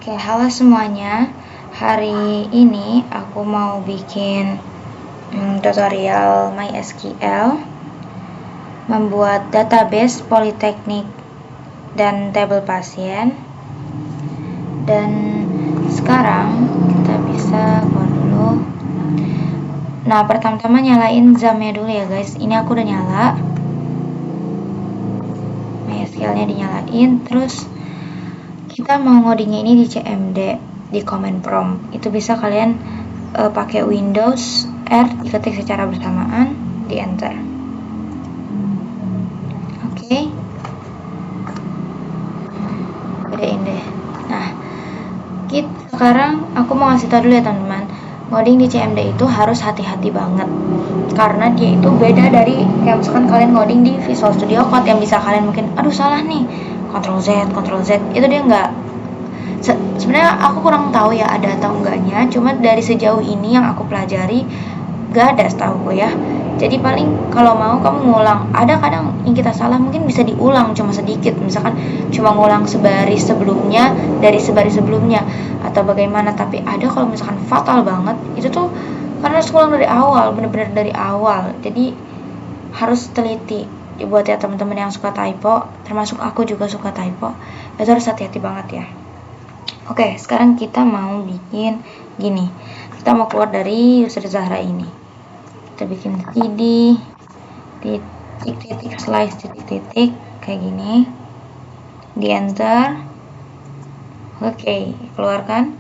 Oke, halo semuanya. Hari ini aku mau bikin tutorial MySQL membuat database politeknik dan tabel pasien. Dan sekarang kita bisa keluar dulu. Nah, pertama-tama nyalain XAML-nya dulu ya guys. Ini aku udah nyala. MySQL-nya dinyalain, terus kita mau ngodingnya ini di CMD, di command prompt. Itu bisa kalian pakai Windows R, diketik secara bersamaan, di enter. Oke. Gedein deh. Nah, sekarang aku mau ngasih tau dulu ya teman-teman, ngoding di CMD itu harus hati-hati banget, karena dia itu beda dari kayak misalkan kalian ngoding di Visual Studio Code yang bisa kalian mungkin aduh salah nih, Ctrl Z, itu dia nggak. Sebenarnya aku kurang tahu ya ada atau enggaknya, cuma dari sejauh ini yang aku pelajari gak ada setahu ya. Jadi paling kalau mau kamu ngulang, ada kadang yang kita salah mungkin bisa diulang cuma sedikit, misalkan cuma ngulang sebaris sebelumnya dari sebaris sebelumnya atau bagaimana. Tapi ada kalau misalkan fatal banget itu tuh karena harus ngulang dari awal, bener-bener dari awal. Jadi harus teliti. Buat ya teman-teman yang suka typo, termasuk aku juga suka typo, itu harus hati-hati banget ya. Oke, sekarang kita mau bikin gini. Kita mau keluar dari user Zahra ini. Kita bikin cd titik slice titik kayak gini. Di enter. Oke, keluarkan.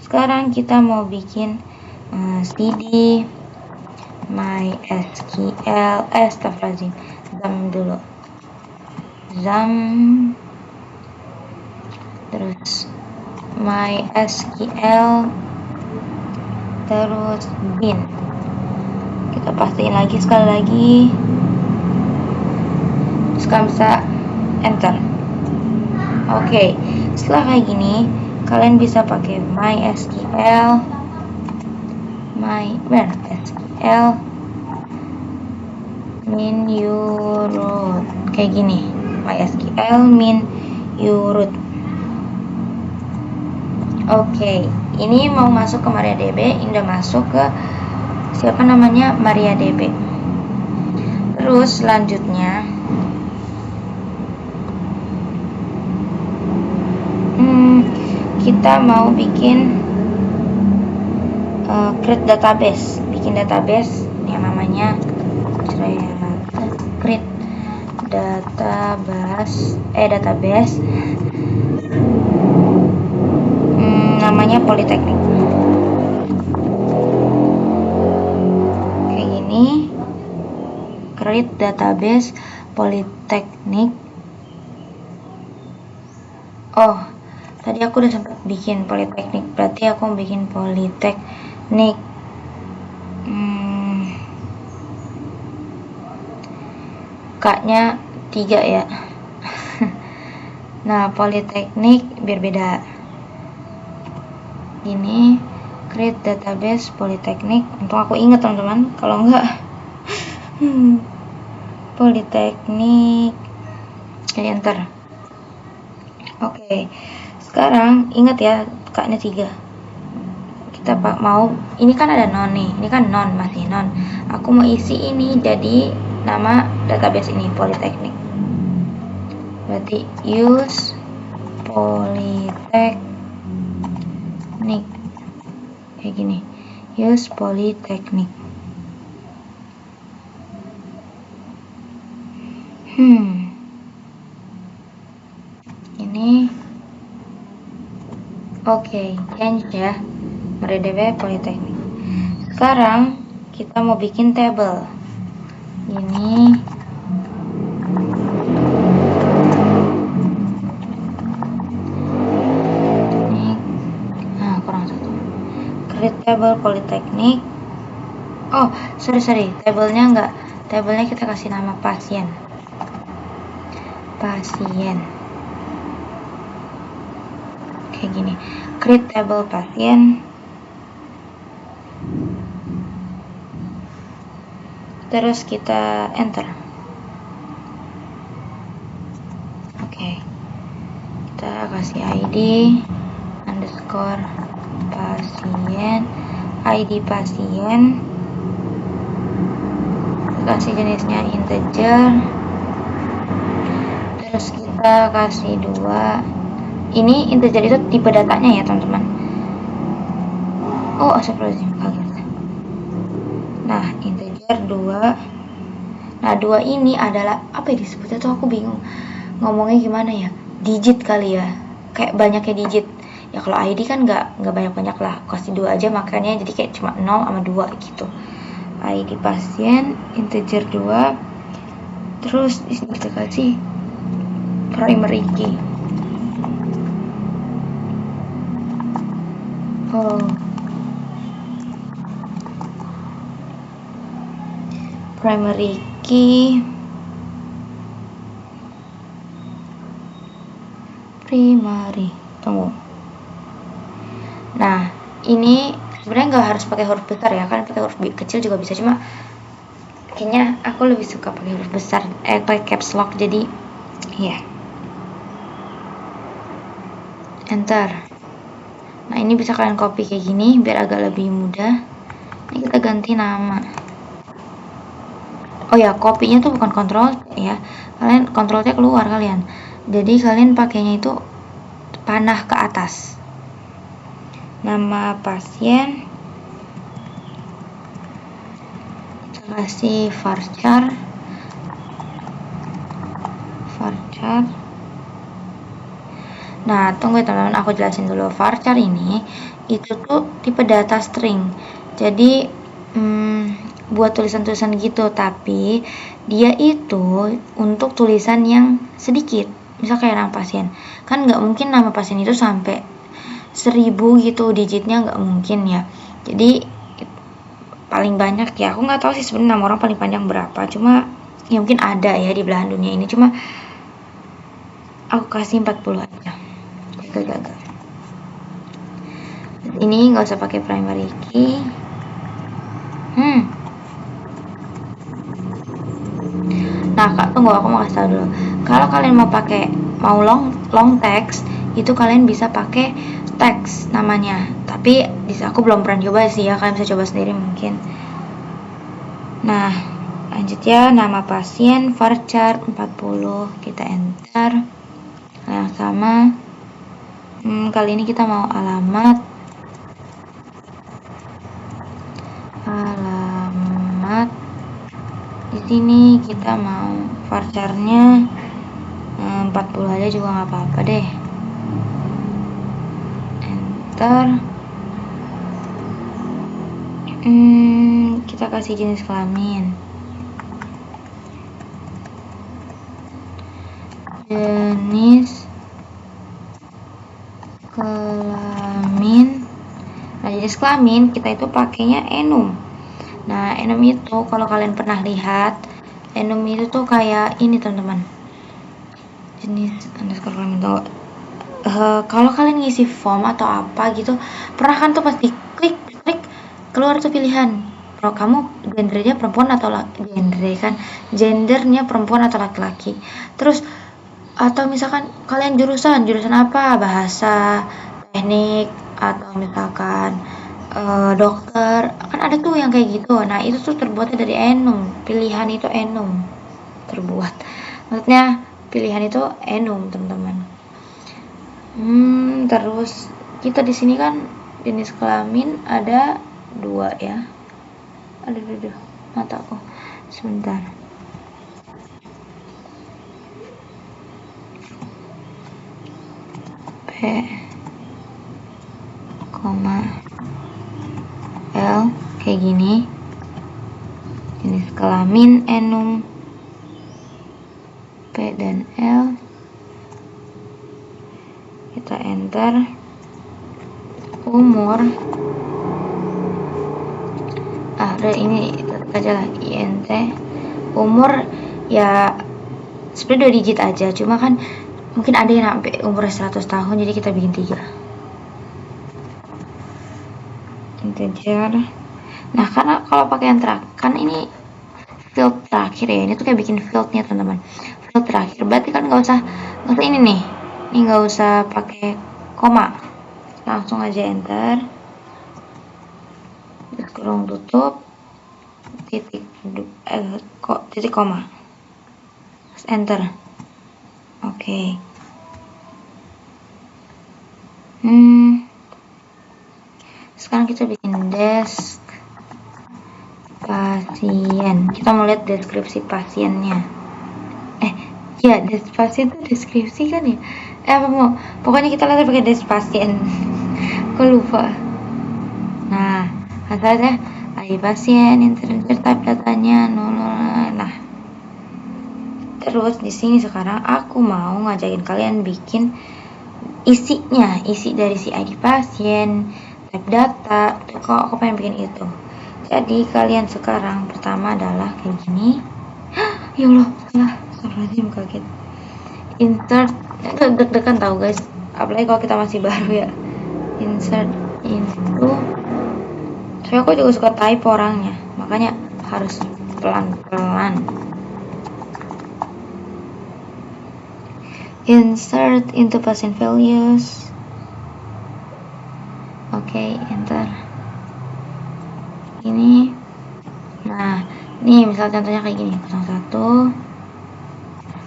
Sekarang kita mau bikin cd MySQL astagfirullahaladzim. XAML dulu. XAML terus MySQL terus bin. Kita pastiin lagi sekali lagi, terus kalian bisa enter. Oke, setelah kayak gini kalian bisa pakai MySQL min uroot kayak gini, MySQL min uroot. Oke, ini mau masuk ke MariaDB, ini udah masuk ke siapa namanya MariaDB. Terus selanjutnya kita mau bikin create database, bikin database yang namanya create database namanya politeknik kayak gini, create database politeknik. Oh, tadi aku udah sempat bikin politeknik, berarti aku mau bikin politeknik K-nya 3 ya. Nah, politeknik biar beda. Ini create database politeknik. Untung aku ingat teman-teman, kalau enggak politeknik kayak enter. Oke, sekarang ingat ya K-nya 3. Kita mau, ini kan ada non nih, ini kan non, masih non. Aku mau isi ini jadi nama database ini politeknik. Berarti use politeknik kayak gini, use politeknik. Ini oke, change ya, MariaDB politeknik. Sekarang kita mau bikin table ini. Nah, kurang satu. Create table politeknik. Oh, sorry, tabelnya enggak. Tabelnya kita kasih nama pasien. Kayak gini. Create table pasien. Terus kita enter. Oke. Kita kasih ID underscore pasien, ID pasien, kasih jenisnya integer, terus kita kasih 2. Ini integer itu tipe datanya ya teman-teman. Oh astagfirullahaladzim, kaget. Nah integer 2. Nah 2 ini adalah apa ya disebutnya tuh, aku bingung ngomongnya gimana ya, digit kali ya, kayak banyaknya digit ya. Kalau ID kan nggak banyak-banyak lah, kasih 2 aja, makanya jadi kayak cuma 0 sama 2 gitu. ID pasien integer 2, terus di sini kita kasih primary key. Primary key primary, tunggu. Nah ini sebenarnya nggak harus pakai huruf besar ya, kan pakai huruf kecil juga bisa, cuma kayaknya aku lebih suka pakai huruf besar, pakai caps lock, jadi ya. Enter. Nah ini bisa kalian copy kayak gini biar agak lebih mudah. Ini kita ganti nama. Oh ya, kopinya tuh bukan kontrol ya, kalian kontrolnya keluar kalian, jadi kalian pakainya itu panah ke atas. Nama pasien kita kasih varchar. Nah tunggu ya teman-teman, aku jelasin dulu. Varchar ini itu tuh tipe data string, jadi buat tulisan-tulisan gitu, tapi dia itu untuk tulisan yang sedikit. Misal kayak nama pasien, kan nggak mungkin nama pasien itu sampai 1000 gitu digitnya, nggak mungkin ya. Jadi paling banyak ya, aku nggak tahu sih sebenarnya nama orang paling panjang berapa, cuma ya mungkin ada ya di belahan dunia ini, cuma aku kasih 40 aja. Gagal. Ini nggak usah pakai primary key. Nah kak, tunggu, aku mau kasih tahu dulu. Kalau kalian mau long text, itu kalian bisa pakai text namanya. Tapi aku belum pernah coba sih ya, kalian bisa coba sendiri mungkin. Nah lanjut ya, nama pasien varchar 40, kita enter. Nah sama. Kali ini kita mau alamat. Di sini kita mau varcharnya 40 aja juga nggak apa-apa deh. Enter. Kita kasih jenis kelamin. Nah jenis kelamin kita itu pakainya enum. Nah enum itu kalau kalian pernah lihat, enum itu tuh kayak ini teman-teman, jenis underscore kelamin tuh. Kalau kalian ngisi form atau apa gitu, pernah kan tuh pasti klik keluar tuh pilihan, kalau kamu gendernya perempuan atau gendernya perempuan atau laki-laki. Terus atau misalkan kalian jurusan apa, bahasa, teknik, atau misalkan dokter, kan ada tuh yang kayak gitu. Nah itu tuh terbuatnya dari enum, pilihan itu enum terbuat, maksudnya pilihan itu enum teman-teman. Terus kita di sini kan jenis kelamin ada 2 ya. Aduh mataku sebentar. P, L kayak gini. Jenis kelamin enum, P dan L. Kita enter. Umur, udah ini tetap aja lah INT. Umur ya sebenarnya 2 digit aja, cuma kan mungkin ada yang sampai umur 100 tahun, jadi kita bikin 3. Integer. Nah karena kalau pakai yang terakhir kan ini field terakhir ya, ini tuh kayak bikin fieldnya teman-teman, field terakhir, berarti kan nggak usah ini nih, ini nggak usah pakai koma, langsung aja enter, kurung tutup, titik koma, terus enter. Oke. Sekarang kita bikin desk pasien. Kita mau lihat deskripsi pasiennya. Ya, desk pasien itu deskripsi kan ya? Apa mau? Pokoknya kita lihat pakai desk pasien. Aku lupa. Nah, asalnya ID pasien, internet type datanya, nah. Terus di sini sekarang aku mau ngajakin kalian bikin isinya, isi dari si ID pasien, type data. Kok aku pengen bikin itu. Jadi kalian sekarang pertama adalah kayak gini. Ya Allah, salah kaget. Insert, deg-degan tahu guys, apalagi kalau kita masih baru ya. Insert into, soalnya aku juga suka typo orangnya, makanya harus pelan-pelan. Insert into patient values. Oke, enter. Ini, nah nih misal contohnya kayak gini, 01.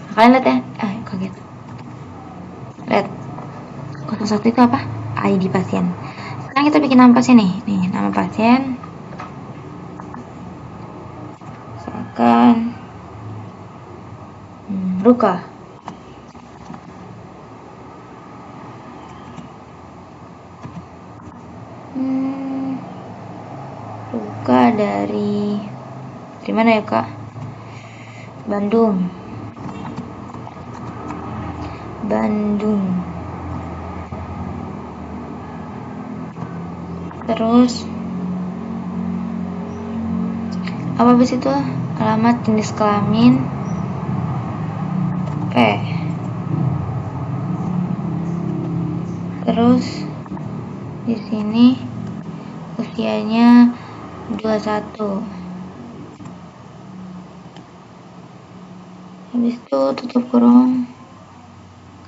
Kalian lihat ya, kaget. Lihat, 01 itu apa? ID pasien. Sekarang kita bikin nama pasien nih nama pasien. Misalkan Ruka. Ruka dari mana ya kak? Bandung. Terus apa habis itu? Alamat, jenis kelamin, P. Terus di sini usianya 21. Habis itu tutup kurung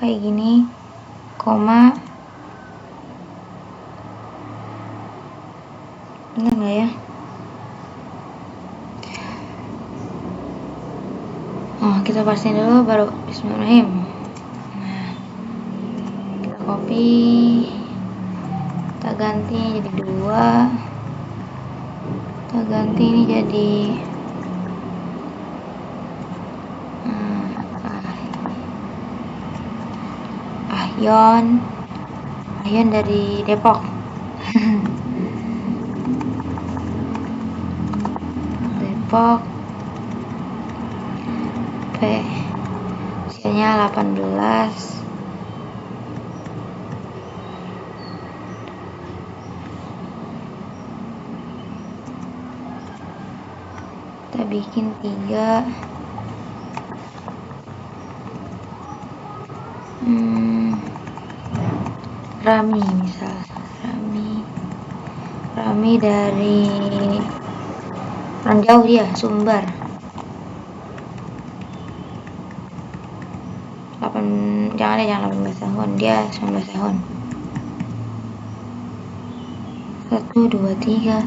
kayak gini, koma. Bener nggak ya? Kita pastiin dulu baru bismillahirrahmanirrahim. Nah, kita copy, kita ganti jadi 2, kita ganti ini jadi Ahyon dari Depok. P, usianya 18. Kita bikin 3. Rami misal, Rami dari orang jauh dia, Sumbar. 18 tahun, dia 19 tahun. 1, 2, 3.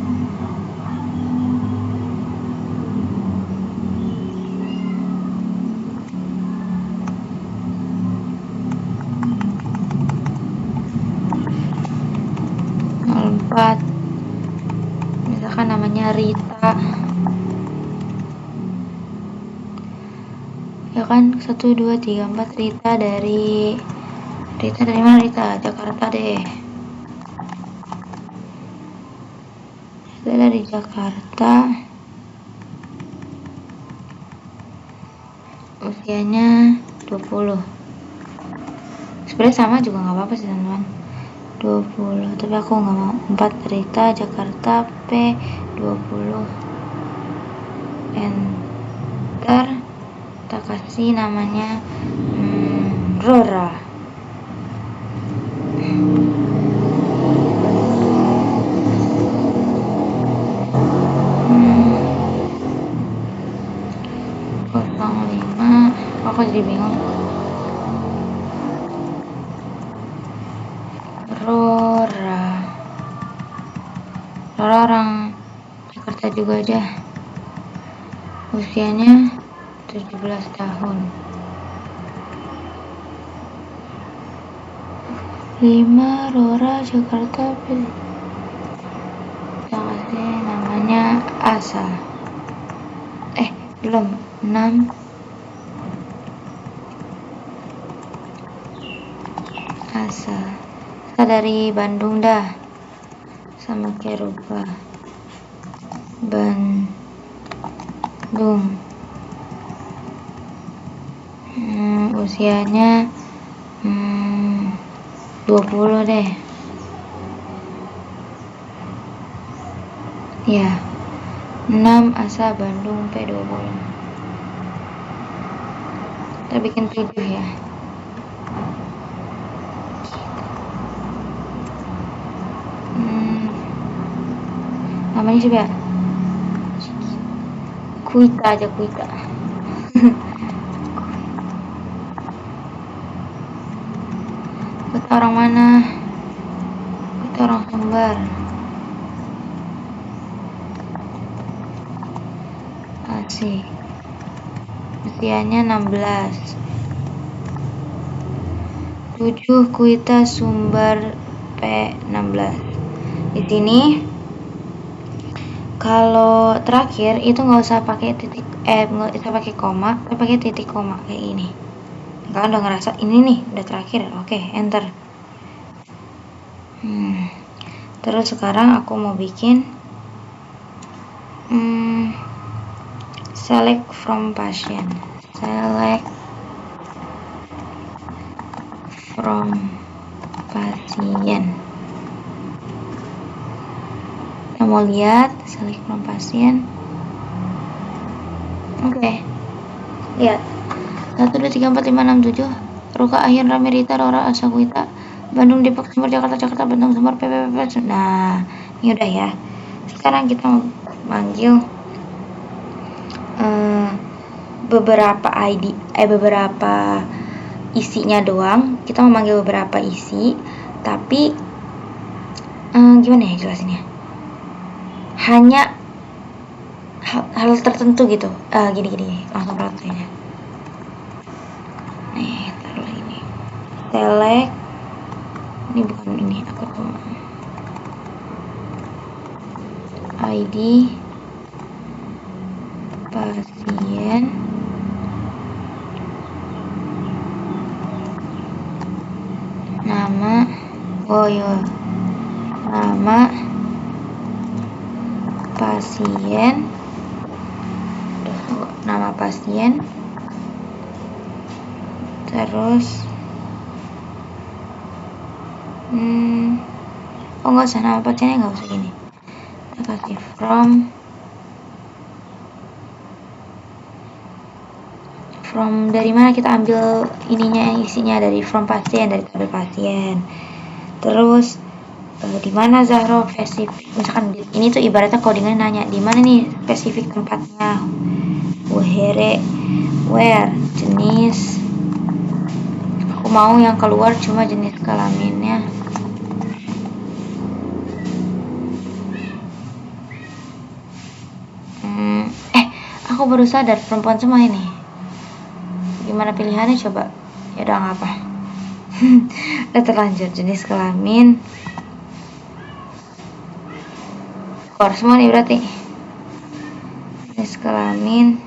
Misalkan namanya Rita, ya kan? 1, 2, 3, 4. Rita dari mana? Rita Jakarta deh. Rita dari Jakarta, usianya 20. Sebenarnya sama juga nggak apa-apa sih teman-teman, 20, tapi aku nggak mau. 4, Rita Jakarta, P 20. Enter. Kita kasih namanya Rora. Aku jadi bingung. Rora orang Jakarta juga aja. Usianya 17 tahun. 5 Rora Jakarta. Namanya Asa. Belum. 6 Asa dari Bandung dah, sama Kerupa Bandung. Usianya 20 deh ya. 6 Asa Bandung P20. Kita bikin 7 ya. Namanya siapa ya? Kuita aja, Kuita. Kuita orang mana? Kuita orang Sumbar. Asik. Usianya 16. 7 Kuita Sumbar P16. Di sini kalau terakhir itu nggak usah pakai titik, nggak usah pakai koma, tapi pakai titik koma kayak ini. Kalian udah ngerasa ini nih udah terakhir, oke, enter. Terus sekarang aku mau bikin select from patient. Select from pasien. Kita mau lihat select from pasien. Oke. Lihat. 1 2 3 4 5 6 7. Ruka Ahyan Ramirita Rora Asa Kuita Bandung Depok Sumber Jakarta Bandung Sumber PPP. Nah, ini udah ya. Sekarang kita mau manggil beberapa ID, beberapa isinya doang. Kita mau manggil beberapa isi, tapi gimana ya jelasinnya? Hanya hal tertentu gitu. Gini langsung prakteknya. Nih, taruh ini. Select. Ini bukan ini, aku ID pasien, nama, nama pasien, terus nggak usah nama pasiennya, nggak usah gini, kita kasih from dari mana kita ambil ininya, isinya dari from pasien, dari tabel pasien. Terus di mana Zahro spesifik, misalkan ini tuh ibaratnya codingan nanya di mana nih spesifik tempatnya, where jenis, aku mau yang keluar cuma jenis kelaminnya. Aku baru sadar perempuan semua ini. Gimana pilihannya coba? Ya udah nggak apa. Udah terlanjur jenis kelamin. Keluar semua nih berarti. Jenis kelamin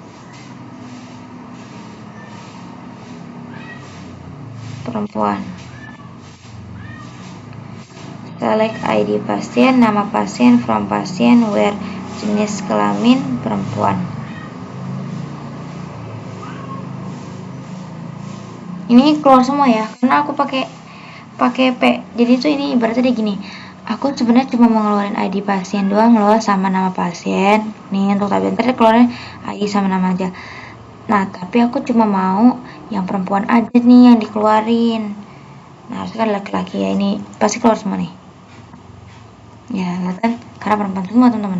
perempuan. Select ID pasien, nama pasien, from pasien, where jenis kelamin perempuan. Ini keluar semua ya, karena aku pakai P. Jadi tuh ini ibaratnya gini. Aku sebenarnya cuma mau ngeluarin ID pasien doang loh, sama nama pasien. Nih untuk tabel ntar keluarin ID sama nama aja. Nah, tapi aku cuma mau yang perempuan aja nih yang dikeluarin. Nah, harusnya kan laki-laki ya, ini pasti keluar semua nih. Ya, lihat kan? Karena perempuan semua, teman-teman.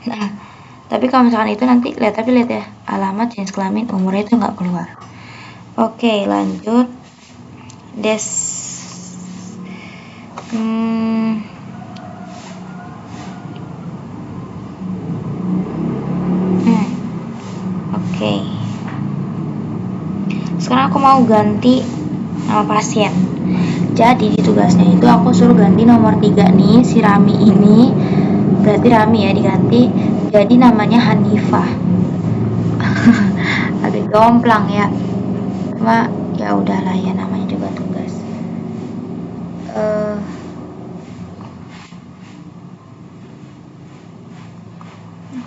Nah, tapi kalau misalkan itu nanti lihat ya, alamat, jenis kelamin, umurnya itu nggak keluar. Oke, lanjut. Hmm, oke. Sekarang aku mau ganti nama pasien. Jadi di tugasnya itu aku suruh ganti nomor 3 nih, si Rami ini. Berarti Rami ya diganti jadi namanya Hanifah. Agak jomplang ya. Cuma ya udahlah ya, namanya juga tugas.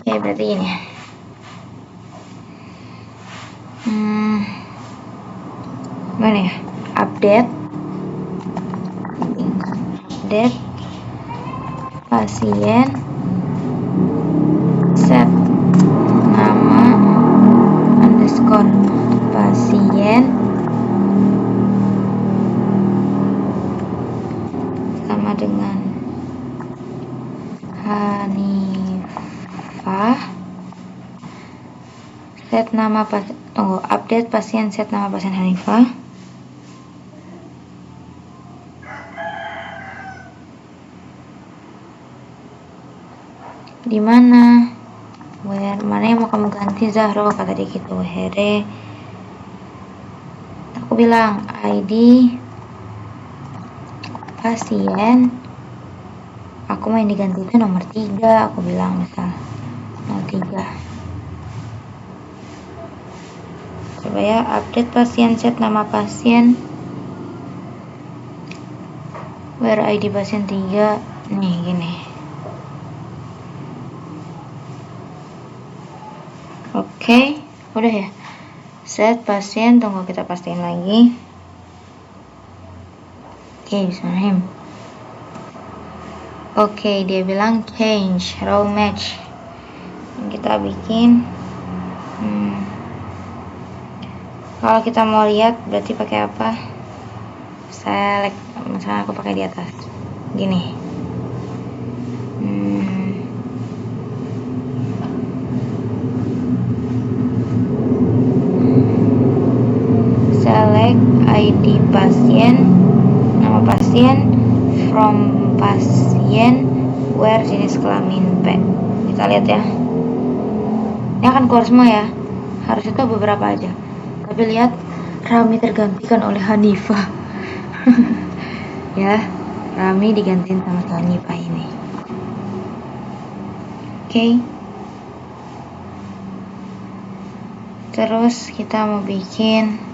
Oke, berarti ini ya. Mana ya? Update pasien, set nama underscore pasien sama dengan Hanifah, set nama pasien, update pasien, set nama pasien Hanifah. Di mana? Where? Mana yang mau kamu ganti, Zahro? Kata dia gitu. Here. Aku bilang ID pasien. Aku mau yang diganti itu nomor 3. Aku bilang misal nomor 3. Coba ya, update pasien, set nama pasien. Where ID pasien 3. Nih gini. Oke, udah ya. Set pasien, tunggu kita pastiin lagi. Oke, bismillahirrahmanirrahim. Oke, dia bilang change row match. Kita bikin. Kalau kita mau lihat berarti pakai apa? Select, misalnya aku pakai di atas. Gini. Select ID pasien, nama pasien, from pasien, where jenis kelamin P. Kita lihat ya. Ini akan keluar semua ya. Harus itu beberapa aja. Tapi lihat, Rami tergantikan oleh Hanifah. Ya, Rami digantiin sama Hanifah ini. Oke. Terus kita mau bikin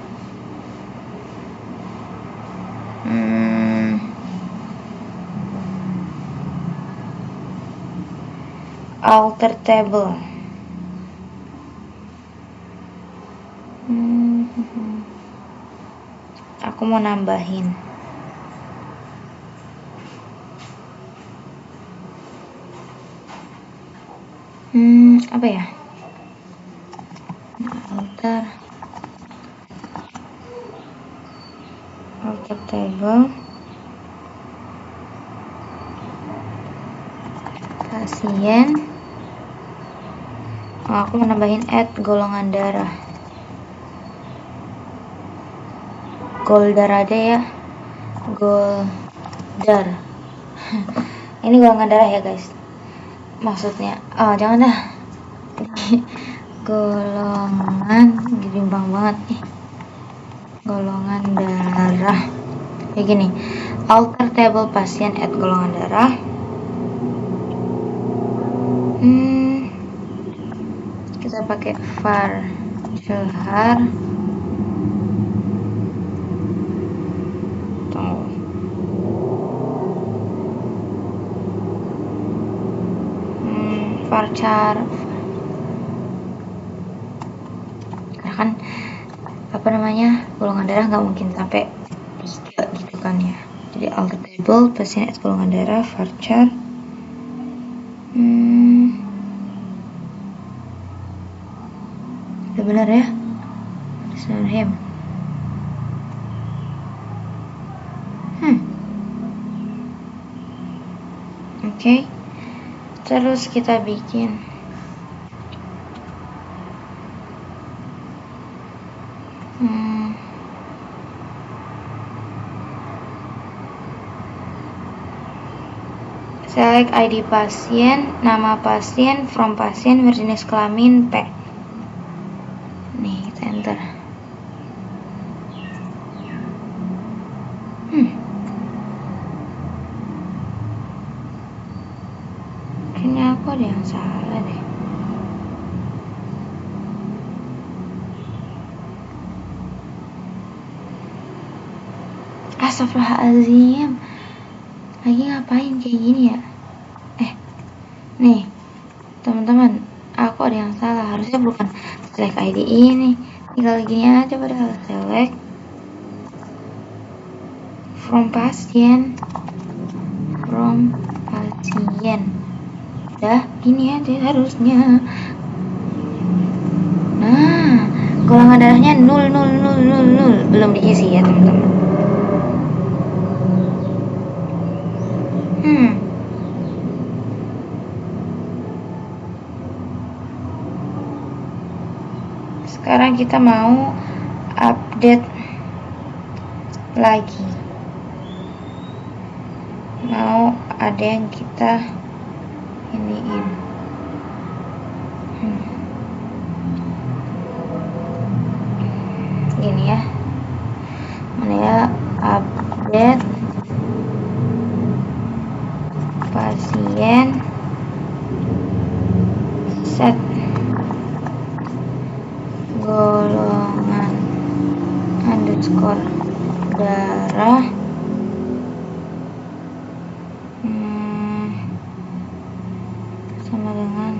alter table. Aku mau nambahin. Apa ya? Alter table pasien. Aku mau nambahin add golongan darah. Goldar aja ya. Goldar. Ini golongan darah ya guys. Maksudnya, jangan dah. Golongan, bimbang banget nih. Golongan darah. Kayak gini. Alter table pasien add golongan darah. Kita pakai var char. Varchar, karena kan apa namanya, golongan darah nggak mungkin sampai 3 gitu kan ya. Jadi alter table pasien add golongan darah varchar. Udah benar ya. Bismillahirrahmanirrahim. Oke. Terus kita bikin Select ID pasien, nama pasien, from pasien, berjenis kelamin P. Nih, kita enter. Kayaknya aku ada yang salah deh. Astagfirullahaladzim, lagi ngapain kayak gini ya? Nih teman-teman, aku ada yang salah. Harusnya bukan select ID ini, tinggal gini aja, padahal select from pasien. Dah gini aja harusnya. Nah, golongan darahnya 00000 belum diisi ya teman-teman. Sekarang kita mau update lagi. Mau ada yang kita iniin. Gini ya. Mana ya, update pasien set golongan underscore darah sama dengan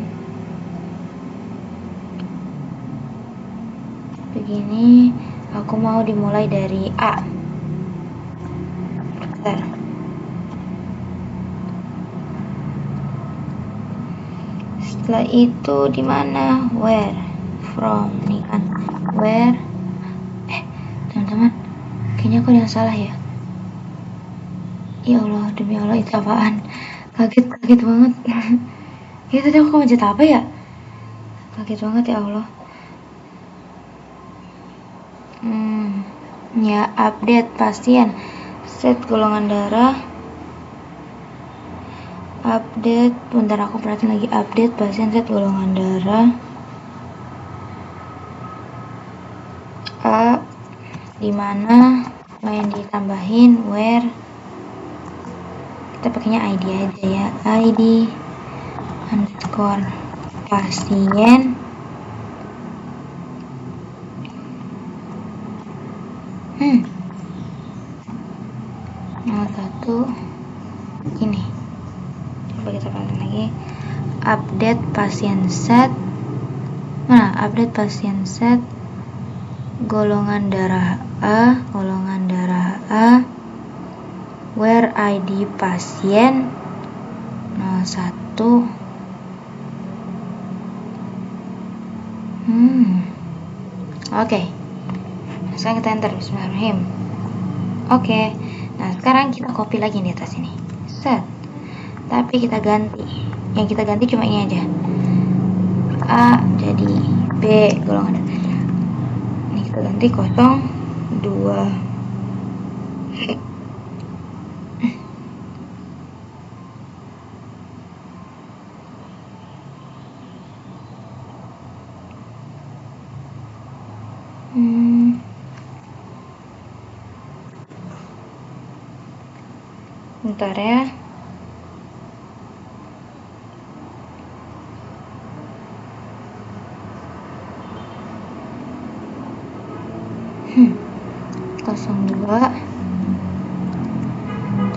begini. Aku mau dimulai dari A. Bentar. Setelah itu di mana? Where? From. Nih kan. Where? Teman-teman, kayaknya aku ada yang salah ya. Ya Allah, demi Allah, itu apaan? Kaget banget. Ya tadi aku mencet apa ya? Kaget banget ya Allah. Ya, update pasien set golongan darah. Update, bentar aku perhatiin lagi. Update pasien set golongan darah A, dimana mau yang ditambahin where, kita pakainya ID aja ya, ID underscore pasien nomor 1 ini. Coba kita pasang lagi, update pasien set. Nah, update pasien set golongan darah A, where ID pasien 01. Oke. Sekarang kita enter. Bismillahirrahmanirrahim. Oke. Nah, sekarang kita copy lagi di atas ini. Set. Tapi kita ganti. Yang kita ganti cuma ini aja. A jadi B golongan darah. Ini kita ganti 02. Bentar ya. Kosong 2,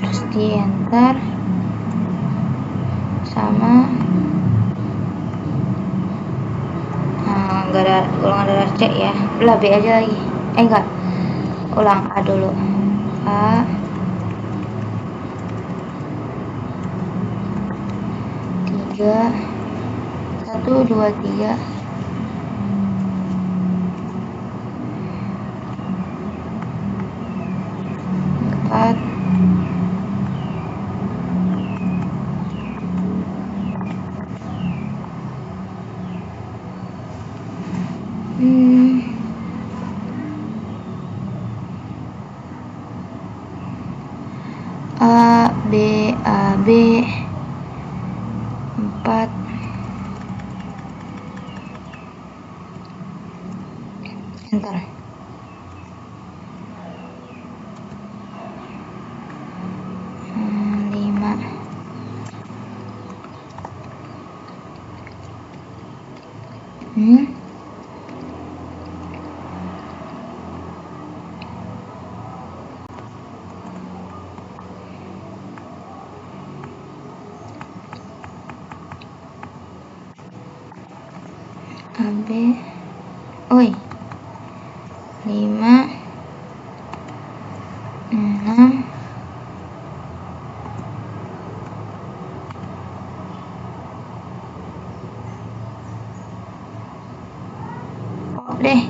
terus di enter sama enggak ada golongan darah C ya, belah B aja lagi. Enggak, ulang A dulu. A 3 1 2 3 4 A B 4. Enter. AB, oi, 5, 6, O deh,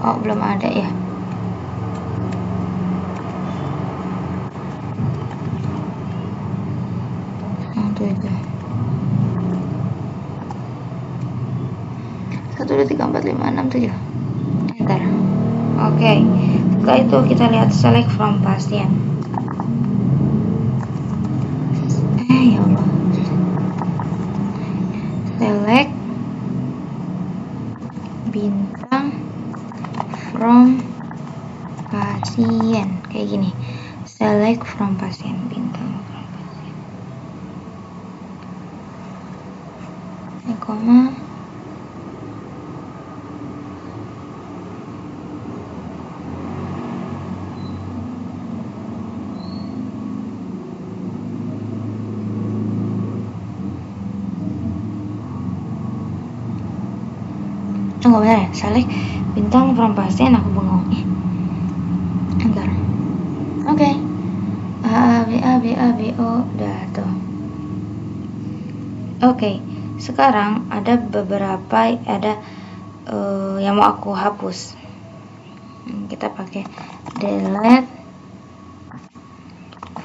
O belum ada ya. Itu 1, 2, 3, 4, 5, 6, 7. Enter. Oke. Setelah itu kita lihat select from pasien. Ya Allah. Select bintang from pasien, kayak gini. Select from pasien, bintang from pasien. Ini koma. Nggak benar ya, select bintang from pasien, aku bengong. Enter. Oke. A B O, udah tuh. Oke. Sekarang ada beberapa yang mau aku hapus. Kita pakai delete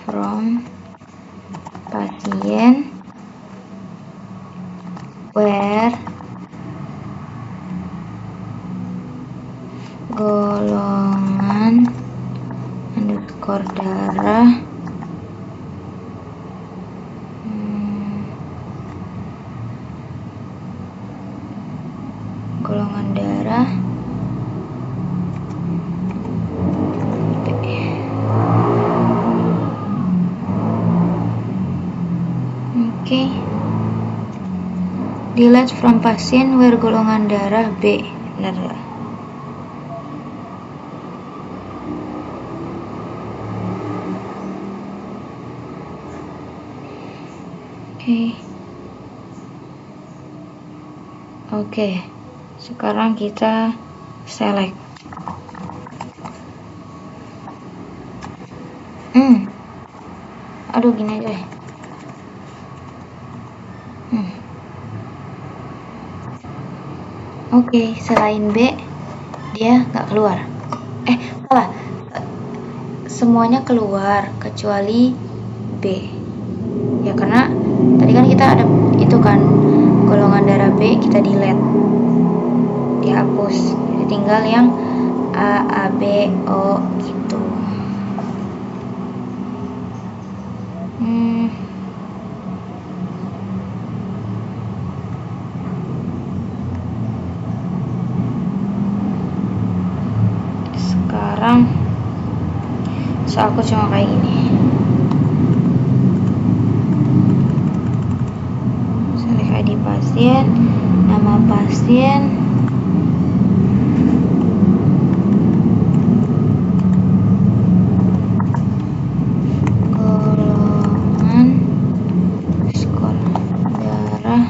from pasien where golongan underscore darah golongan darah Oke. Delete from pasien where golongan darah B. Benar gak? Oke. Sekarang kita select. Aduh, gini aja deh. Oke, selain B dia nggak keluar. Salah. Semuanya keluar kecuali B. Ya karena tadi kan kita ada itu kan golongan darah B kita delete, dihapus. Jadi tinggal yang A, B, O gitu. Sekarang aku cuma kayak gini. Select ID pasien, nama pasien, golongan skor darah,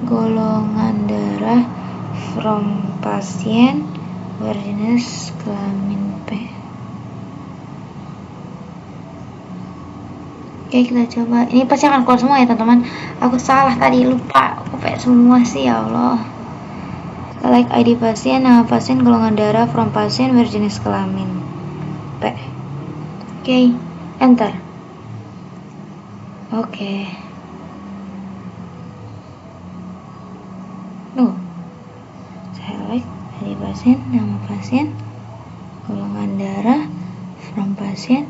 golongan darah from pasien, jenis kelamin P. Oke, kita coba. Ini pasti akan keluar semua ya teman-teman. Aku salah tadi, lupa. Aku pakai semua sih, ya Allah. Select ID pasien, nama pasien, golongan darah from pasien, jenis kelamin P. Oke, enter. Oke. Select ID pasien, nama pasien, golongan darah from pasien,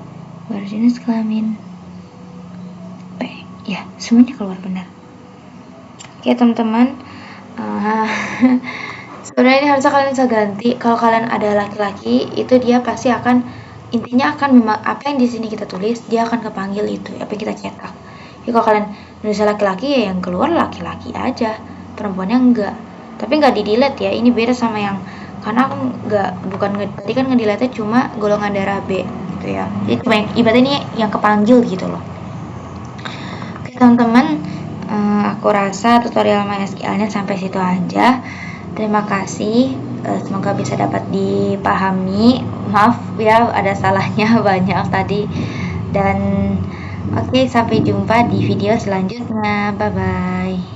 jenis kelamin Ya, semuanya keluar benar. Oke teman-teman, sebenarnya ini harusnya kalian bisa ganti. Kalau kalian ada laki-laki, itu dia pasti akan, intinya akan apa yang di sini kita tulis, dia akan kepanggil itu, apa yang kita cetak. Jadi kalau kalian nulis laki-laki, ya yang keluar laki-laki aja, perempuannya enggak. Tapi nggak di delete ya, ini beda sama yang, karena aku tadi kan ngedelete cuma golongan darah B gitu ya. Jadi cuma ibaratnya ini yang kepanggil gitu loh. Oke teman-teman, aku rasa tutorial MySQL-nya sampai situ aja. Terima kasih, semoga bisa dapat dipahami. Maaf ya ada salahnya banyak tadi. Dan oke, sampai jumpa di video selanjutnya. Bye bye.